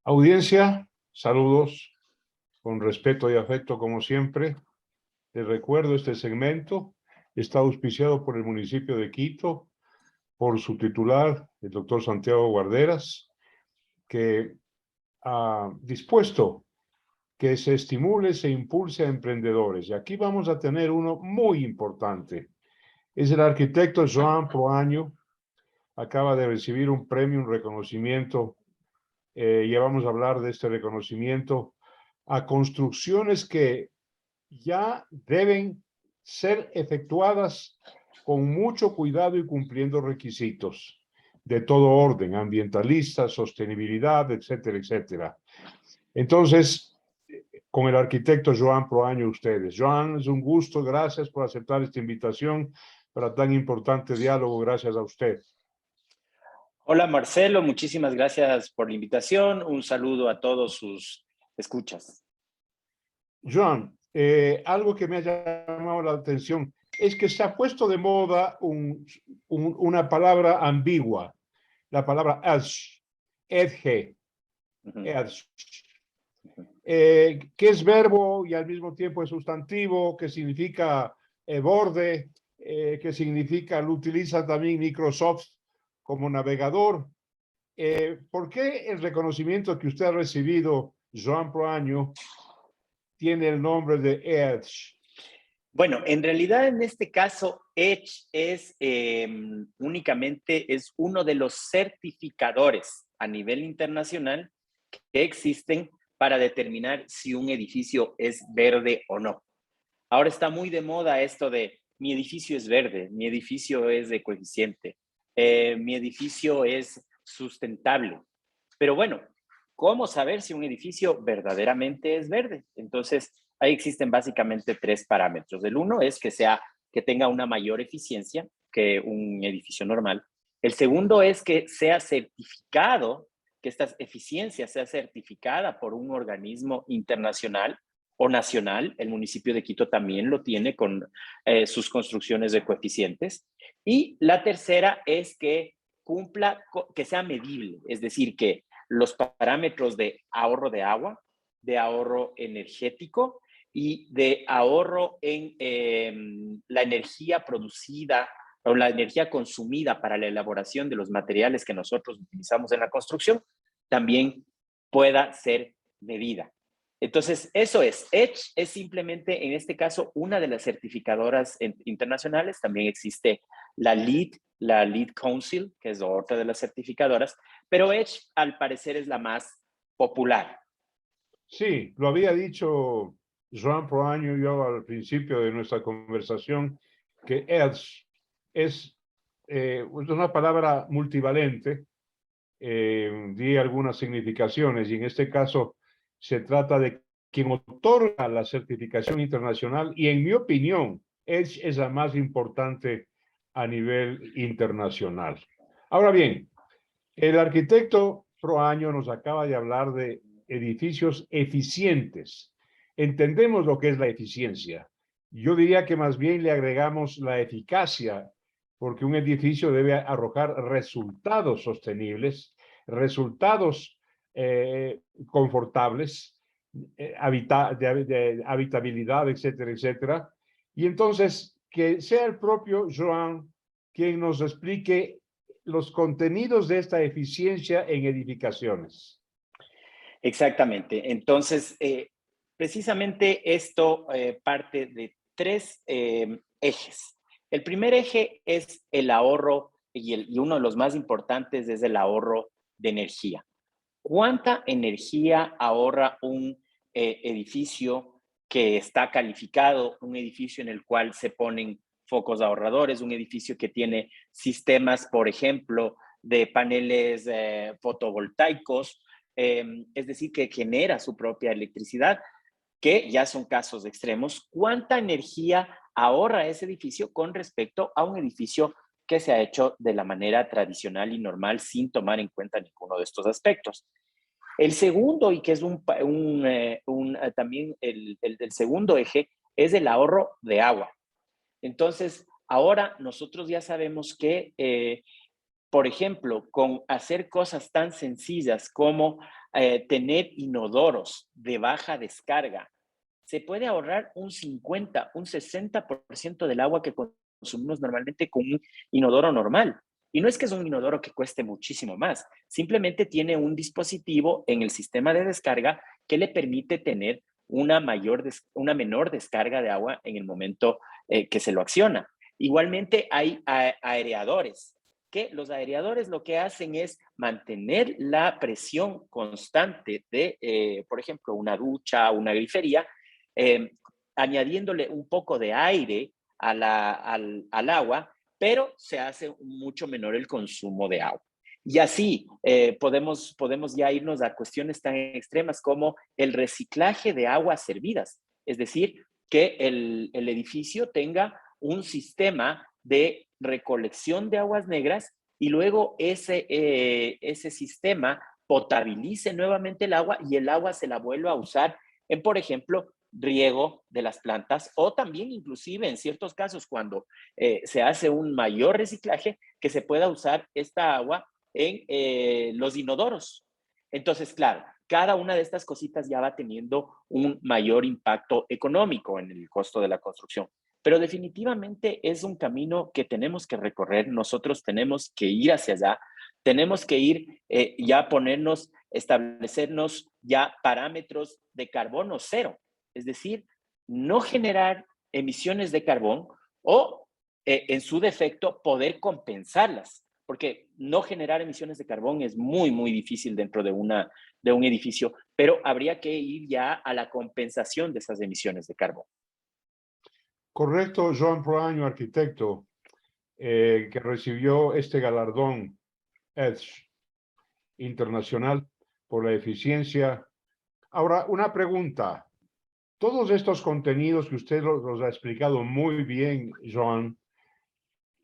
Audiencia, saludos con respeto y afecto como siempre. Les recuerdo, este segmento está auspiciado por el municipio de Quito, por su titular, el doctor Santiago Guarderas, que ha dispuesto que se estimule, se impulse a emprendedores. Y aquí vamos a tener uno muy importante. Es el arquitecto Joan Proaño. Acaba de recibir un premio, un reconocimiento. Ya vamos a hablar de este reconocimiento a construcciones que ya deben ser efectuadas con mucho cuidado y cumpliendo requisitos de todo orden, ambientalista, sostenibilidad, etcétera, etcétera. Entonces, con el arquitecto Joan Proaño, ustedes. Joan, es un gusto, gracias por aceptar esta invitación para tan importante diálogo, gracias a usted. Hola Marcelo, muchísimas gracias por la invitación. Un saludo a todos sus escuchas. Joan, algo que me ha llamado la atención es que se ha puesto de moda una palabra ambigua, la palabra edge, que es verbo y al mismo tiempo es sustantivo, que significa borde, que significa, lo utiliza también Microsoft como navegador. ¿Por qué el reconocimiento que usted ha recibido, Joan Proaño, tiene el nombre de Edge? Bueno, en realidad en este caso, Edge es únicamente uno de los certificadores a nivel internacional que existen para determinar si un edificio es verde o no. Ahora está muy de moda esto de mi edificio es verde, mi edificio es ecoeficiente, mi edificio es sustentable. Pero bueno, ¿cómo saber si un edificio verdaderamente es verde? Entonces, ahí existen básicamente tres parámetros. El uno es que tenga una mayor eficiencia que un edificio normal. El segundo es que sea certificado, que esta eficiencia sea certificada por un organismo internacional o nacional. El municipio de Quito también lo tiene con sus construcciones de coeficientes. Y la tercera es que cumpla, que sea medible, es decir, que los parámetros de ahorro de agua, de ahorro energético y de ahorro en la energía producida o la energía consumida para la elaboración de los materiales que nosotros utilizamos en la construcción, también pueda ser medida. Entonces, eso es. Edge es simplemente, en este caso, una de las certificadoras internacionales. También existe la LEED Council, que es otra de las certificadoras, pero Edge, al parecer, es la más popular. Sí, lo había dicho Joan Proaño yo al principio de nuestra conversación, que Edge es una palabra multivalente, di algunas significaciones, y en este caso se trata de quien otorga la certificación internacional, y en mi opinión, Edge es la más importante a nivel internacional. Ahora bien, el arquitecto Proaño nos acaba de hablar de edificios eficientes. Entendemos lo que es la eficiencia. Yo diría que más bien le agregamos la eficacia, porque un edificio debe arrojar resultados sostenibles, resultados confortables, de habitabilidad, etcétera, etcétera. Y entonces, que sea el propio Joan quien nos explique los contenidos de esta eficiencia en edificaciones. Exactamente. Entonces, precisamente esto parte de tres ejes. El primer eje es el ahorro y uno de los más importantes es el ahorro de energía. ¿Cuánta energía ahorra un edificio que está calificado, un edificio en el cual se ponen focos ahorradores, un edificio que tiene sistemas, por ejemplo, de paneles fotovoltaicos, es decir, que genera su propia electricidad, que ya son casos extremos? ¿Cuánta energía ahorra ese edificio con respecto a un edificio que se ha hecho de la manera tradicional y normal sin tomar en cuenta ninguno de estos aspectos? El segundo, y que es también el segundo eje, es el ahorro de agua. Entonces, ahora nosotros ya sabemos que por ejemplo, con hacer cosas tan sencillas como tener inodoros de baja descarga, se puede ahorrar un 50, un 60% del agua que consumimos normalmente con un inodoro normal. Y no es que es un inodoro que cueste muchísimo más, simplemente tiene un dispositivo en el sistema de descarga que le permite tener una menor descarga de agua en el momento que se lo acciona. Igualmente hay aereadores, que los aereadores lo que hacen es mantener la presión constante de, por ejemplo, una ducha, una grifería, eh, añadiéndole un poco de aire al agua, pero se hace mucho menor el consumo de agua. Y así podemos ya irnos a cuestiones tan extremas como el reciclaje de aguas servidas, es decir, que el edificio tenga un sistema de recolección de aguas negras y luego ese sistema potabilice nuevamente el agua y el agua se la vuelva a usar en, por ejemplo, riego de las plantas o también inclusive en ciertos casos cuando se hace un mayor reciclaje que se pueda usar esta agua en los inodoros. Entonces, claro, cada una de estas cositas ya va teniendo un mayor impacto económico en el costo de la construcción. Pero definitivamente es un camino que tenemos que recorrer, nosotros tenemos que ir hacia allá, tenemos que ir ya ponernos, establecernos ya parámetros de carbono cero, es decir, no generar emisiones de carbón o en su defecto poder compensarlas, porque no generar emisiones de carbón es muy, muy difícil dentro de un edificio, pero habría que ir ya a la compensación de esas emisiones de carbón. Correcto, Joan Proaño, arquitecto, que recibió este galardón EDGE internacional por la eficiencia. Ahora, una pregunta. Todos estos contenidos que usted los ha explicado muy bien, Joan,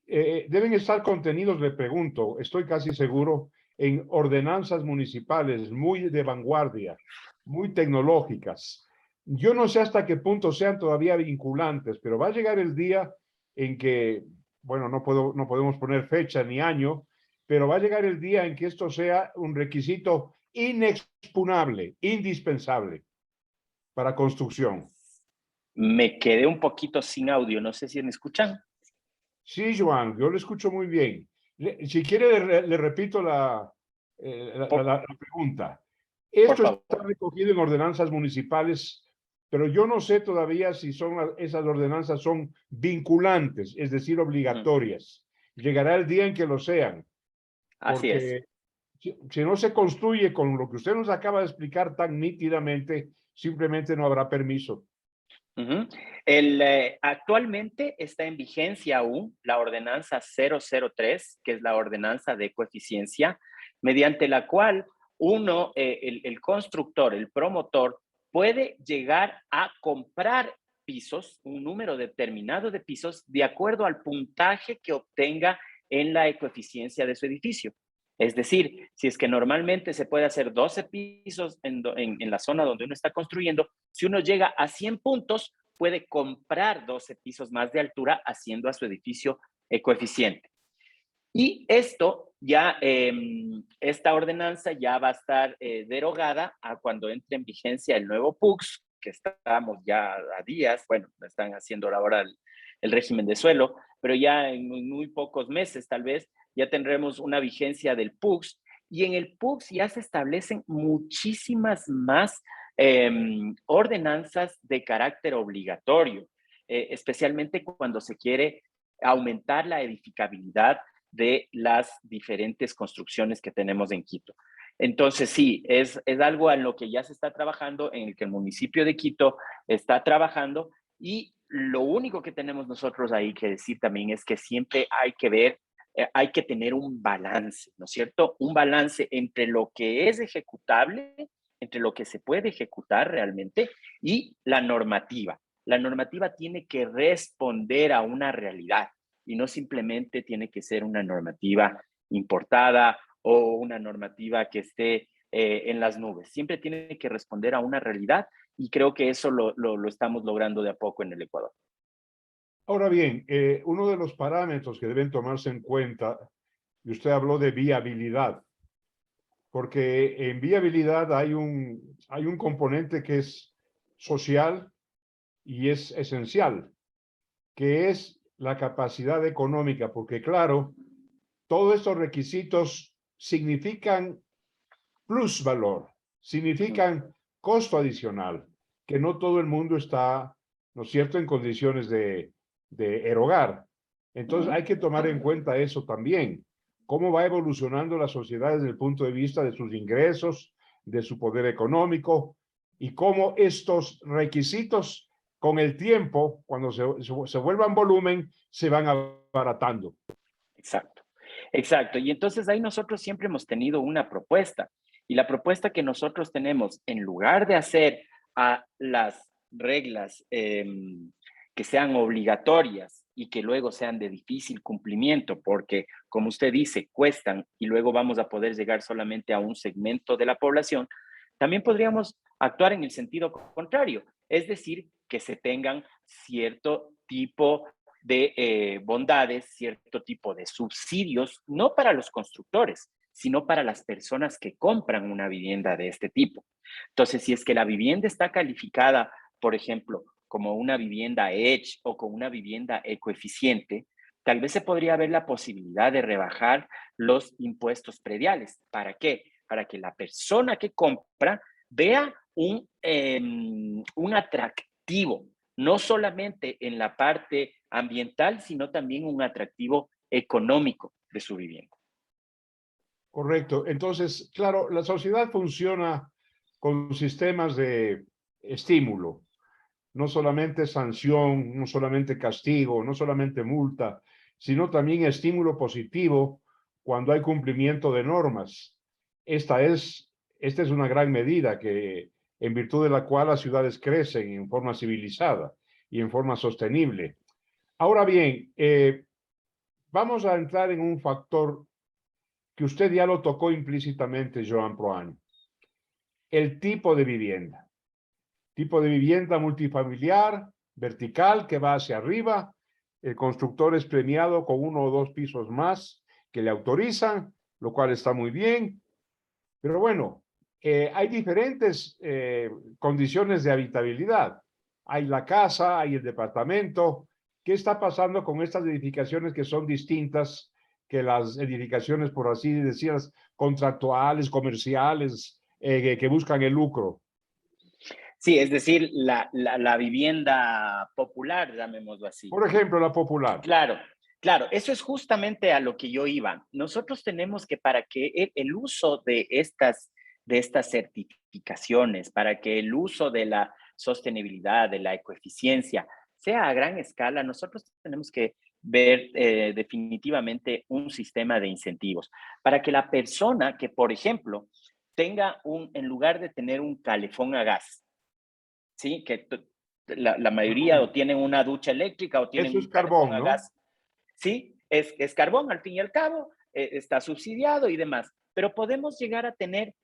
deben estar contenidos, le pregunto, estoy casi seguro, en ordenanzas municipales muy de vanguardia, muy tecnológicas. Yo no sé hasta qué punto sean todavía vinculantes, pero va a llegar el día en que, bueno, no podemos poner fecha ni año, pero va a llegar el día en que esto sea un requisito inexpugnable, indispensable para construcción. Me quedé un poquito sin audio, no sé si me escuchan. Sí, Joan, yo lo escucho muy bien. Si quiere, le repito Por, la pregunta. por Esto está favor. recogido en ordenanzas municipales, pero yo no sé todavía si esas ordenanzas son vinculantes, es decir, Ujú. obligatorias. Llegará el día en que lo sean, Así es. porque si no se construye con lo que usted nos acaba de explicar tan nítidamente, simplemente no habrá permiso. Ujú. Actualmente está en vigencia aún la ordenanza 003, que es la ordenanza de coeficiencia, mediante la cual el constructor, el promotor, puede llegar a comprar pisos, un número determinado de pisos, de acuerdo al puntaje que obtenga en la coeficiencia de su edificio. Es decir, si es que normalmente se puede hacer 12 pisos en la zona donde uno está construyendo, si uno llega a 100 puntos, puede comprar 12 pisos más de altura haciendo a su edificio coeficiente. Y esto ya, esta ordenanza ya va a estar derogada a cuando entre en vigencia el nuevo PUCS, que estamos ya a días, bueno, están haciendo ahora el régimen de suelo, pero ya en muy pocos meses tal vez ya tendremos una vigencia del PUCS y en el PUCS ya se establecen muchísimas más ordenanzas de carácter obligatorio, especialmente cuando se quiere aumentar la edificabilidad de las diferentes construcciones que tenemos en Quito. Entonces, sí, es algo en lo que ya se está trabajando, en el que el municipio de Quito está trabajando y lo único que tenemos nosotros ahí que decir también es que siempre hay que ver, hay que tener un balance, ¿no es cierto? Un balance entre lo que es ejecutable, entre lo que se puede ejecutar realmente y la normativa. La normativa tiene que responder a una realidad y no simplemente tiene que ser una normativa importada o una normativa que esté en las nubes. Siempre tiene que responder a una realidad y creo que eso lo estamos logrando de a poco en el Ecuador. Ahora bien, uno de los parámetros que deben tomarse en cuenta y usted habló de viabilidad, porque en viabilidad hay un componente que es social y es esencial, que es la capacidad económica, porque claro, todos estos requisitos significan plusvalor, significan costo adicional, que no todo el mundo está, ¿no es cierto?, en condiciones de erogar. Entonces hay que tomar en cuenta eso también, cómo va evolucionando la sociedad desde el punto de vista de sus ingresos, de su poder económico, y cómo estos requisitos con el tiempo, cuando se vuelvan volumen, se van abaratando. Exacto, exacto. Y entonces ahí nosotros siempre hemos tenido una propuesta. Y la propuesta que nosotros tenemos, en lugar de hacer a las reglas que sean obligatorias y que luego sean de difícil cumplimiento, porque como usted dice, cuestan y luego vamos a poder llegar solamente a un segmento de la población, también podríamos actuar en el sentido contrario, es decir, que se tengan cierto tipo de bondades, cierto tipo de subsidios, no para los constructores, sino para las personas que compran una vivienda de este tipo. Entonces, si es que la vivienda está calificada, por ejemplo, como una vivienda Edge o como una vivienda ecoeficiente, tal vez se podría ver la posibilidad de rebajar los impuestos prediales. ¿Para qué? Para que la persona que compra vea un atractivo, no solamente en la parte ambiental, sino también un atractivo económico de su vivienda. Correcto. Entonces, claro, la sociedad funciona con sistemas de estímulo, no solamente sanción, no solamente castigo, no solamente multa, sino también estímulo positivo cuando hay cumplimiento de normas. Esta es, esta es una gran medida que, en virtud de la cual las ciudades crecen en forma civilizada y en forma sostenible. Ahora bien, vamos a entrar en un factor que usted ya lo tocó implícitamente, Joan Proaño. El tipo de vivienda. Tipo de vivienda multifamiliar, vertical, que va hacia arriba. El constructor es premiado con 1 o 2 pisos más que le autorizan, lo cual está muy bien. Pero bueno, hay diferentes condiciones de habitabilidad. Hay la casa, hay el departamento. ¿Qué está pasando con estas edificaciones que son distintas que las edificaciones, por así decirlo, contractuales, comerciales, que buscan el lucro? Sí, es decir, la vivienda popular, llamémoslo así. Por ejemplo, la popular. Claro, claro, eso es justamente a lo que yo iba. Nosotros tenemos que, para que el uso de estas certificaciones, para que el uso de la sostenibilidad, de la ecoeficiencia, sea a gran escala, nosotros tenemos que ver definitivamente un sistema de incentivos para que la persona que, por ejemplo, tenga en lugar de tener un calefón a gas, ¿sí? Que la mayoría o tienen una ducha eléctrica o tienen Eso es un calefón carbón, a ¿no? gas. Sí, es carbón al fin y al cabo, está subsidiado y demás, pero podemos llegar a tener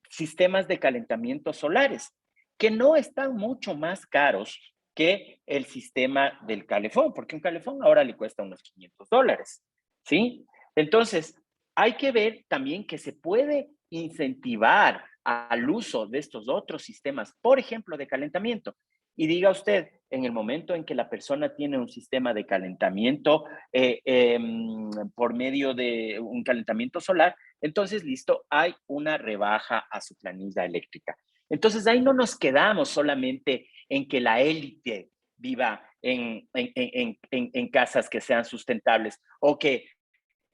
sistemas de calentamiento solares que no están mucho más caros que el sistema del calefón, porque un calefón ahora le cuesta unos $500, ¿sí? Entonces, hay que ver también que se puede incentivar al uso de estos otros sistemas, por ejemplo, de calentamiento. Y diga usted, en el momento en que la persona tiene un sistema de calentamiento por medio de un calentamiento solar, entonces listo, hay una rebaja a su planilla eléctrica. Entonces ahí no nos quedamos solamente en que la élite viva en casas que sean sustentables o que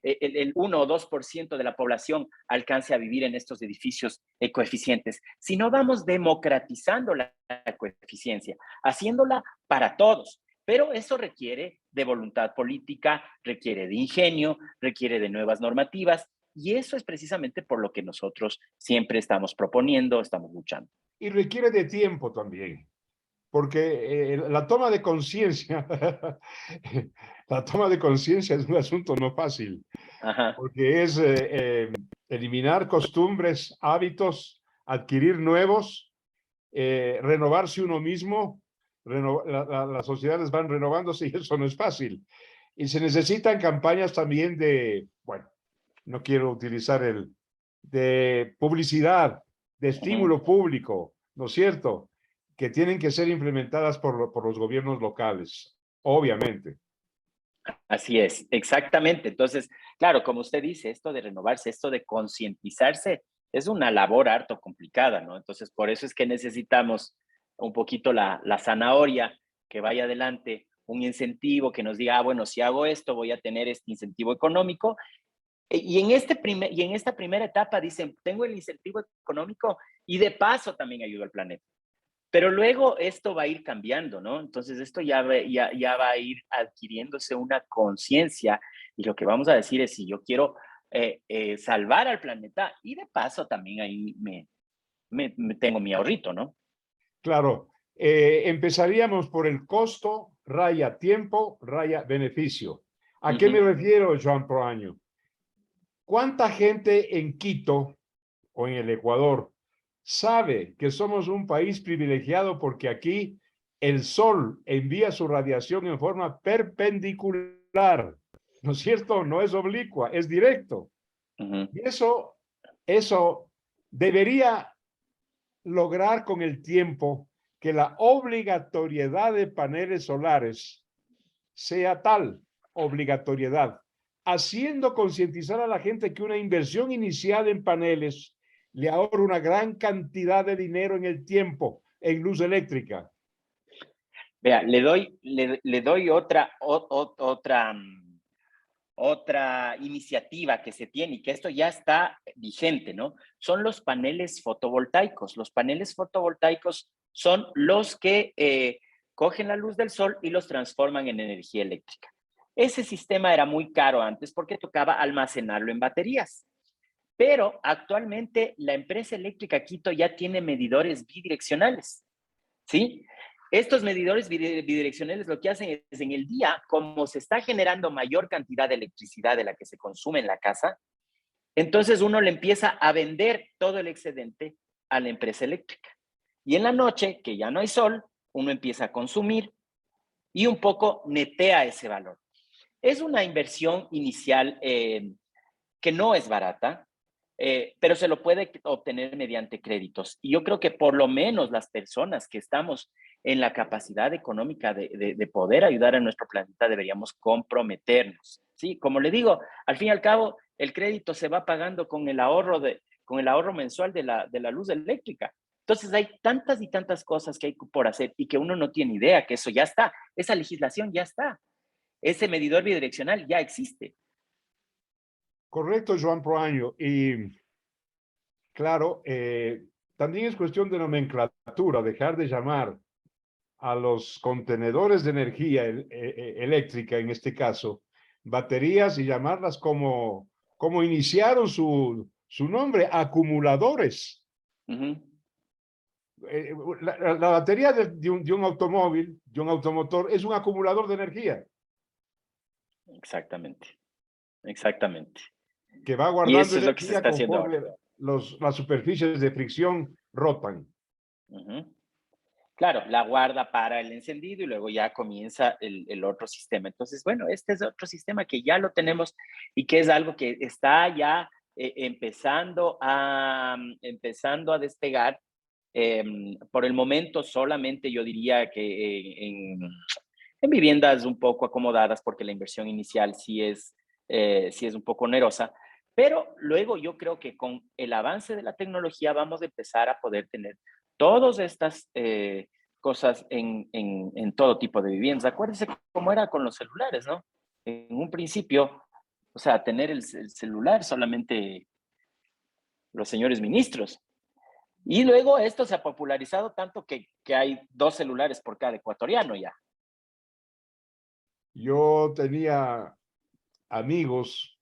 el 1 o 2% de la población alcance a vivir en estos edificios ecoeficientes, sino vamos democratizando la ecoeficiencia, haciéndola para todos. Pero eso requiere de voluntad política, requiere de ingenio, requiere de nuevas normativas, y eso es precisamente por lo que nosotros siempre estamos proponiendo, estamos luchando. Y requiere de tiempo también, porque la toma de conciencia, la toma de conciencia es un asunto no fácil, Ajá. porque es eliminar costumbres, hábitos, adquirir nuevos, renovarse uno mismo, las sociedades van renovándose y eso no es fácil. Y se necesitan campañas también de, bueno, no quiero utilizar de publicidad, de Ujú. estímulo público, ¿no es cierto? Que tienen que ser implementadas por los gobiernos locales, obviamente. Así es, exactamente. Entonces, claro, como usted dice, esto de renovarse, esto de concientizarse, es una labor harto complicada, ¿no? Entonces, por eso es que necesitamos un poquito la zanahoria que vaya adelante, un incentivo que nos diga, ah, bueno, si hago esto, voy a tener este incentivo económico. Y en esta primera etapa dicen, tengo el incentivo económico y de paso también ayudo al planeta. Pero luego esto va a ir cambiando, ¿no? Entonces esto ya va a ir adquiriéndose una conciencia y lo que vamos a decir es si yo quiero salvar al planeta y de paso también ahí me tengo mi ahorrito, ¿no? Claro, empezaríamos por el costo, raya tiempo, raya beneficio. ¿A qué me Ujú. refiero, Joan Proaño? ¿Cuánta gente en Quito o en el Ecuador sabe que somos un país privilegiado porque aquí el sol envía su radiación en forma perpendicular? ¿No es cierto? No es oblicua, es directo. Ujú. Y eso debería lograr con el tiempo que la obligatoriedad de paneles solares sea tal obligatoriedad, haciendo concientizar a la gente que una inversión inicial en paneles le ahorra una gran cantidad de dinero en el tiempo, en luz eléctrica. Vea, le doy otra iniciativa que se tiene y que esto ya está vigente, ¿no? Son los paneles fotovoltaicos. Los paneles fotovoltaicos son los que cogen la luz del sol y los transforman en energía eléctrica. Ese sistema era muy caro antes porque tocaba almacenarlo en baterías. Pero actualmente la empresa eléctrica Quito ya tiene medidores bidireccionales, ¿sí? Estos medidores bidireccionales lo que hacen es en el día, como se está generando mayor cantidad de electricidad de la que se consume en la casa, entonces uno le empieza a vender todo el excedente a la empresa eléctrica. Y en la noche, que ya no hay sol, uno empieza a consumir y un poco netea ese valor. Es una inversión inicial que no es barata, pero se lo puede obtener mediante créditos. Y yo creo que por lo menos las personas que estamos en la capacidad económica de poder ayudar a nuestro planeta deberíamos comprometernos. Sí, como le digo, al fin y al cabo, el crédito se va pagando con el ahorro mensual de la luz eléctrica. Entonces hay tantas y tantas cosas que hay por hacer y que uno no tiene idea que eso ya está, esa legislación ya está, ese medidor bidireccional ya existe. Correcto, Joan Proaño. Y claro, también es cuestión de nomenclatura, dejar de llamar a los contenedores de energía eléctrica, en este caso, baterías, y llamarlas como iniciaron su nombre, acumuladores. Uh -huh. La batería de un automóvil, de un automotor, es un acumulador de energía Exactamente, exactamente. que va Y guardando eso es lo que se energía está haciendo conforme ahora. las superficies de fricción rotan. Uh -huh. Claro, la guarda para el encendido y luego ya comienza el otro sistema. Entonces, bueno, este es otro sistema que ya lo tenemos y que es algo que está ya empezando a despegar. Por el momento solamente yo diría que en viviendas un poco acomodadas porque la inversión inicial sí es un poco onerosa, pero luego yo creo que con el avance de la tecnología vamos a empezar a poder tener todas estas cosas en todo tipo de viviendas. Acuérdense cómo era con los celulares, ¿no? En un principio, o sea, tener el celular solamente los señores ministros. Y luego esto se ha popularizado tanto que hay 2 celulares por cada ecuatoriano ya. Yo tenía amigos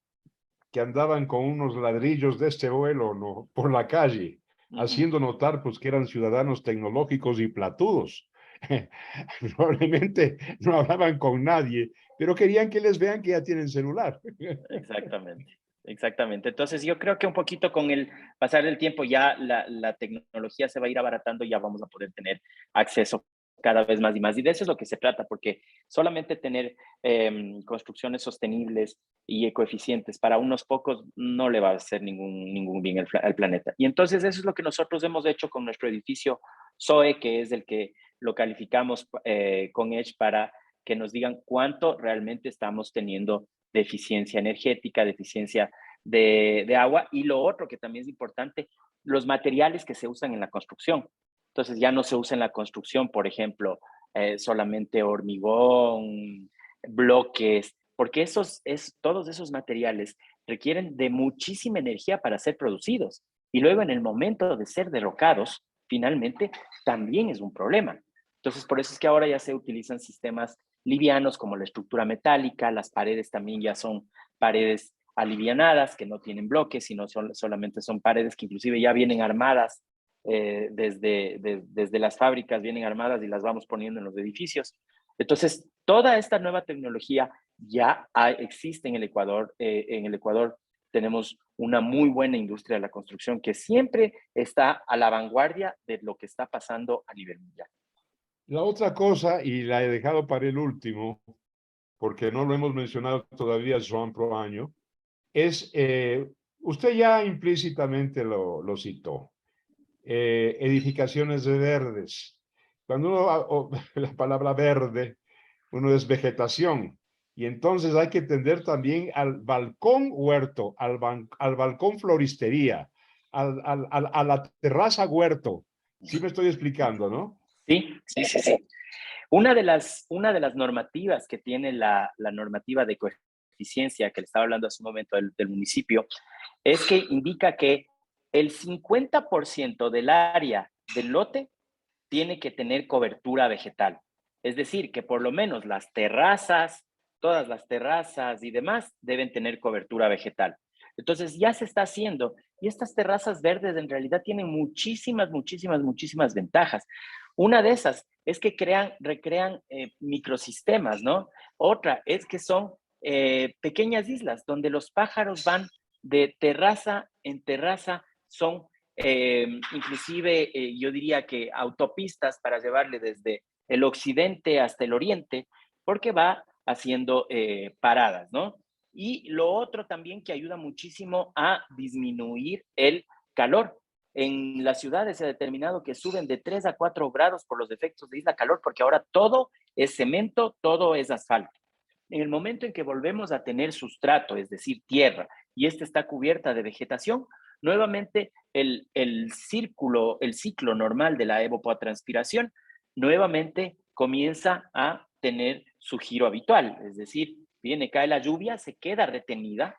que andaban con unos ladrillos de este vuelo, ¿no?, por la calle, Uh -huh. haciendo notar pues que eran ciudadanos tecnológicos y platudos. Probablemente no hablaban con nadie, pero querían que les vean que ya tienen celular. Exactamente, exactamente. Entonces yo creo que un poquito con el pasar del tiempo ya la tecnología se va a ir abaratando y ya vamos a poder tener acceso cada vez más y más. Y de eso es lo que se trata, porque solamente tener construcciones sostenibles y ecoeficientes para unos pocos no le va a hacer ningún bien al planeta. Y entonces eso es lo que nosotros hemos hecho con nuestro edificio SOE, que es el que lo calificamos con Edge para que nos digan cuánto realmente estamos teniendo de eficiencia energética, de eficiencia de agua. Y lo otro que también es importante, los materiales que se usan en la construcción. Entonces ya no se usa en la construcción, por ejemplo, solamente hormigón, bloques, porque todos esos materiales requieren de muchísima energía para ser producidos. Y luego en el momento de ser derrocados, finalmente, también es un problema. Entonces, por eso es que ahora ya se utilizan sistemas livianos como la estructura metálica, las paredes también ya son paredes alivianadas, que no tienen bloques, sino solamente son paredes que inclusive ya vienen armadas desde las fábricas, vienen armadas y las vamos poniendo en los edificios. Entonces, toda esta nueva tecnología ya existe en el Ecuador. En el Ecuador tenemos una muy buena industria de la construcción que siempre está a la vanguardia de lo que está pasando a nivel mundial. La otra cosa, y la he dejado para el último, porque no lo hemos mencionado todavía, Joan Proaño, es, usted ya implícitamente lo citó, edificaciones de verdes. Cuando uno, la palabra verde, uno es vegetación, y entonces hay que tender también al balcón huerto, al balcón floristería, a la terraza huerto. Sí me estoy explicando, ¿no? Sí, sí, sí, sí. Una de las normativas que tiene la normativa de coeficiencia que le estaba hablando hace un momento del municipio es que indica que el 50% del área del lote tiene que tener cobertura vegetal. Es decir, que por lo menos las terrazas, todas las terrazas y demás deben tener cobertura vegetal. Entonces ya se está haciendo y estas terrazas verdes en realidad tienen muchísimas ventajas. Una de esas es que recrean microsistemas, ¿no? Otra es que son pequeñas islas donde los pájaros van de terraza en terraza, son inclusive yo diría que autopistas para llevarle desde el occidente hasta el oriente, porque va haciendo paradas, ¿no? Y lo otro también que ayuda muchísimo a disminuir el calor. En las ciudades se ha determinado que suben de 3 a 4 grados por los efectos de isla calor, porque ahora todo es cemento, todo es asfalto. En el momento en que volvemos a tener sustrato, es decir, tierra, y esta está cubierta de vegetación, nuevamente el ciclo normal de la evapotranspiración, nuevamente comienza a tener su giro habitual, es decir, cae la lluvia, se queda retenida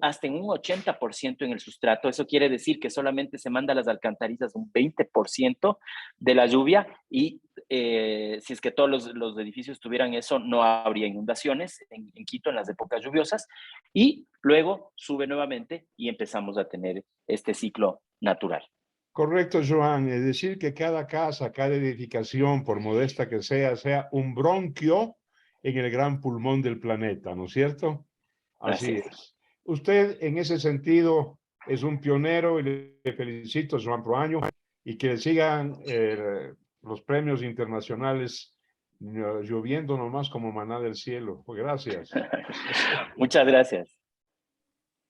hasta en un 80% en el sustrato. Eso quiere decir que solamente se manda a las alcantarillas un 20% de la lluvia y si es que todos los edificios tuvieran eso, no habría inundaciones en Quito en las épocas lluviosas. Y luego sube nuevamente y empezamos a tener este ciclo natural. Correcto, Joan. Es decir, que cada casa, cada edificación, por modesta que sea un bronquio en el gran pulmón del planeta, ¿no es cierto? Así Gracias. es. Usted, en ese sentido, es un pionero y le felicito, Joan Proaño, y que sigan los premios internacionales lloviendo nomás como maná del cielo. Gracias. Muchas gracias.